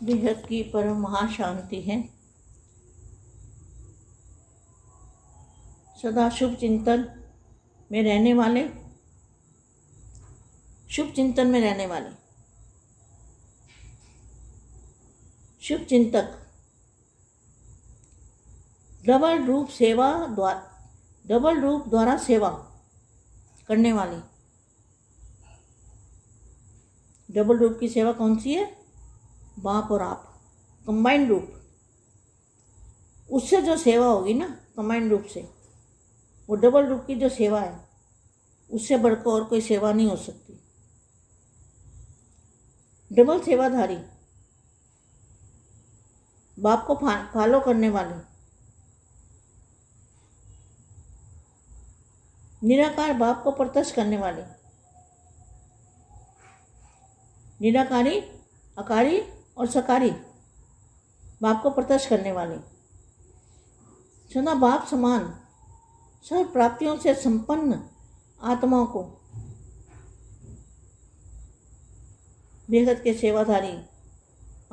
बेहद की परम महाशांति है। सदा शुभ चिंतन में रहने वाले, शुभ चिंतन में रहने वाले शुभ चिंतक, डबल रूप द्वारा सेवा करने वाले। डबल रूप की सेवा कौन सी है? बाप और आप, कंबाइंड रूप। उससे जो सेवा होगी ना कंबाइंड रूप से, वो डबल रूप की जो सेवा है, उससे बढ़कर और कोई सेवा नहीं हो सकती। डबल सेवाधारी, बाप को फॉलो करने वाले, निराकार बाप को प्रत्यक्ष करने वाले, निराकारी, अकारी और सकारी बाप को प्रत्यक्ष करने वाले, सदा बाप समान सर्व प्राप्तियों से संपन्न आत्माओं को, बेहद के सेवाधारी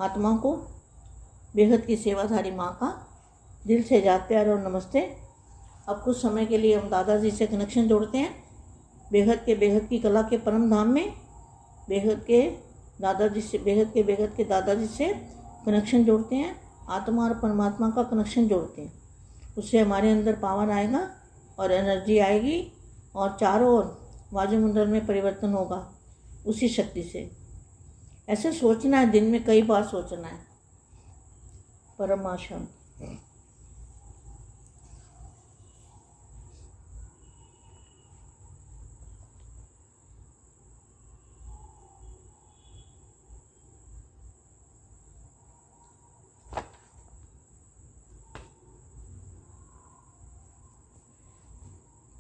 आत्माओं को, बेहद की सेवाधारी माँ का दिल से याद प्यार और नमस्ते। अब कुछ समय के लिए हम दादाजी से कनेक्शन जोड़ते हैं। बेहद की कला के परम धाम में बेहद के दादाजी से कनेक्शन जोड़ते हैं। आत्मा और परमात्मा का कनेक्शन जोड़ते हैं। उससे हमारे अंदर पावर आएगा और एनर्जी आएगी और चारों ओर वायुमंडल में परिवर्तन होगा उसी शक्ति से। ऐसे सोचना है, दिन में कई बार सोचना है। परम शांति।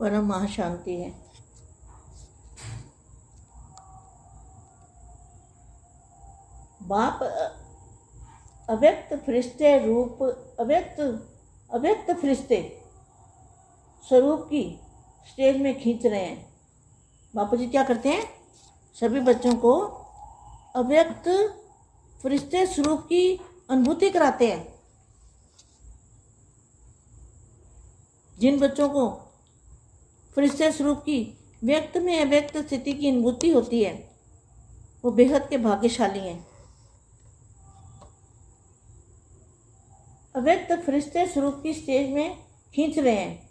परम महाशांति है। बाप अव्यक्त फरिश्ते रूप, अव्यक्त फरिश्ते स्वरूप की स्टेज में खींच रहे हैं। बापू जी क्या करते हैं? सभी बच्चों को अव्यक्त फरिश्ते स्वरूप की अनुभूति कराते हैं। जिन बच्चों को फरिश्ते स्वरूप की व्यक्त में अव्यक्त स्थिति की अनुभूति होती है, वो बेहद के भाग्यशाली हैं। अव्यक्त फरिश्ते स्वरूप की स्टेज में खींच रहे हैं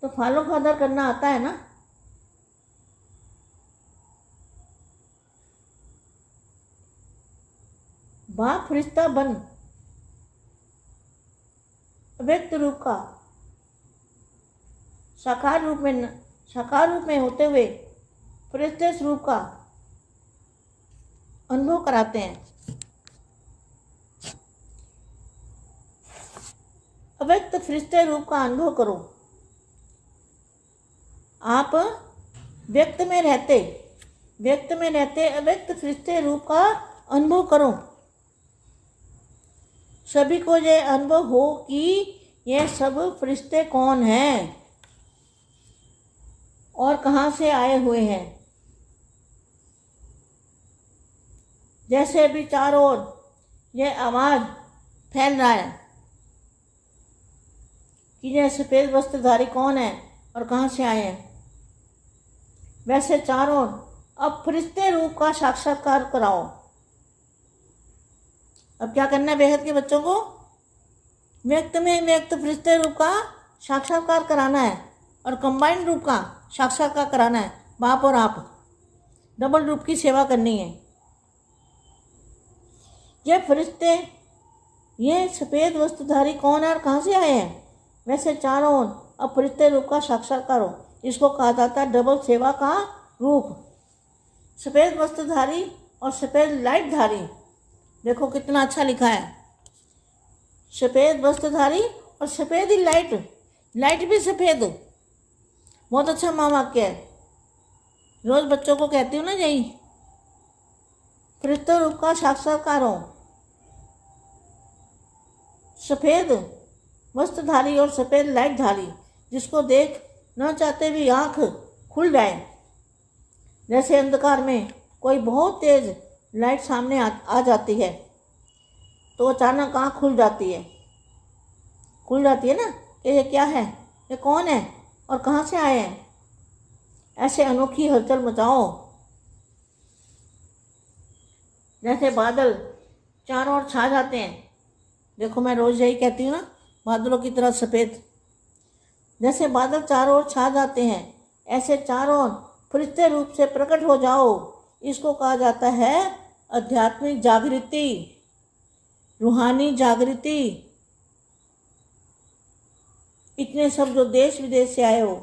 तो फॉलो फादर करना आता है ना। बाप फरिश्ता बन अव्यक्त रूप का साकार रूप में होते हुए फरिश्ते स्वरूप का अनुभव कराते हैं। अव्यक्त फरिश्ते रूप का अनुभव करो। आप व्यक्त में रहते अव्यक्त फरिश्ते रूप का अनुभव करो। सभी को यह अनुभव हो कि ये सब फरिश्ते कौन हैं और कहाँ से आए हुए हैं। जैसे अभी चारों ओर यह आवाज़ फैल रहा है कि यह सफ़ेद वस्त्रधारी कौन है और कहाँ से आए हैं, वैसे चारों ओर अब फरिश्ते रूप का साक्षात्कार कराओ। अब क्या करना है बेहद के बच्चों को? व्यक्त में व्यक्त फरिश्ते रूप का साक्षात्कार कराना है और कंबाइंड रूप का साक्षात्कार कराना है। बाप और आप डबल रूप की सेवा करनी है। ये फरिश्ते, ये सफ़ेद वस्त्रधारी कौन है और कहाँ से आए हैं, वैसे चारों ओर अब फरिश्ते रूप का साक्षात्कार हो। इसको कहा जाता है डबल सेवा का रूप। सफ़ेद वस्त्रधारी और सफ़ेद लाइटधारी, देखो कितना अच्छा लिखा है। सफ़ेद वस्त्रधारी और सफ़ेद ही लाइट भी सफ़ेद। बहुत अच्छा माँ वाक्य है। रोज़ बच्चों को कहती हूँ ना, यही फरिश्ते रूप का साक्षात्कार हो। सफ़ेद वस्त्रधारी और सफ़ेद लाइटधारी, जिसको देख न चाहते भी आँख खुल जाए। जैसे अंधकार में कोई बहुत तेज लाइट सामने आ जाती है तो अचानक आँख खुल जाती है ना कि ये क्या है, ये कौन है और कहाँ से आए हैं। ऐसे अनोखी हलचल मचाओ जैसे बादल चारों ओर छा जाते हैं। देखो मैं रोज़ यही कहती हूँ ना, बादलों की तरह सफ़ेद। जैसे बादल चारों ओर छा जाते हैं ऐसे चारों ओर फरिश्ते रूप से प्रकट हो जाओ। इसको कहा जाता है आध्यात्मिक जागृति, रूहानी जागृति। इतने सब जो देश विदेश से आए हो,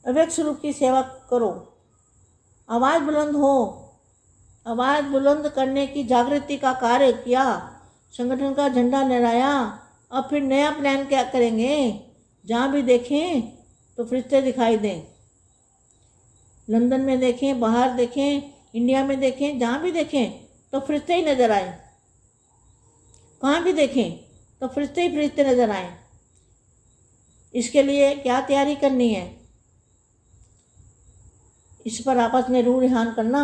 अव्यक्त स्वरूप की सेवा करो। आवाज़ बुलंद हो, आवाज़ बुलंद करने की जागृति का कार्य किया, संगठन का झंडा लहराया। अब फिर नया प्लान क्या करेंगे। जहाँ भी देखें तो फरिश्ते दिखाई दें। लंदन में देखें, बाहर देखें, इंडिया में देखें, जहाँ भी देखें तो फरिश्ते ही नज़र आए। कहाँ भी देखें तो फरिश्ते ही फरिश्ते नज़र आए। इसके लिए क्या तैयारी करनी है, इस पर आपस में रूह रिहान करना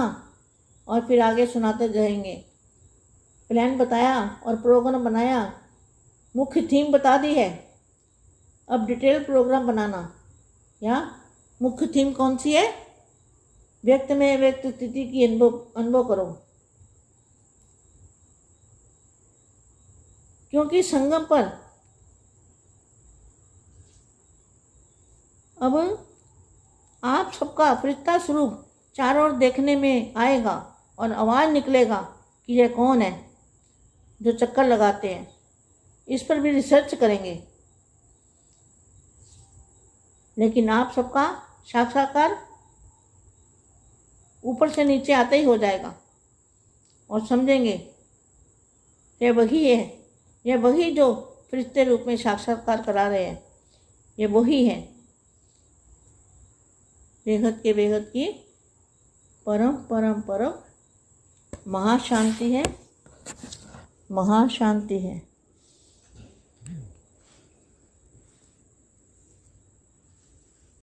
और फिर आगे सुनाते जाएंगे। प्लान बताया और प्रोग्राम बनाया, मुख्य थीम बता दी है। अब डिटेल प्रोग्राम बनाना। या मुख्य थीम कौन सी है? व्यक्त में व्यक्त स्थिति की अनुभव करो। क्योंकि संगम पर अब आप सबका फरिश्ता स्वरूप चारों ओर देखने में आएगा और आवाज़ निकलेगा कि यह कौन है जो चक्कर लगाते हैं। इस पर भी रिसर्च करेंगे, लेकिन आप सबका साक्षात्कार ऊपर से नीचे आते ही हो जाएगा और समझेंगे ये वही है, ये वही जो फरिश्ते रूप में साक्षात्कार करा रहे हैं, ये वही है। बेहद के बेहद की परम परम परम महाशांति है, महाशांति है।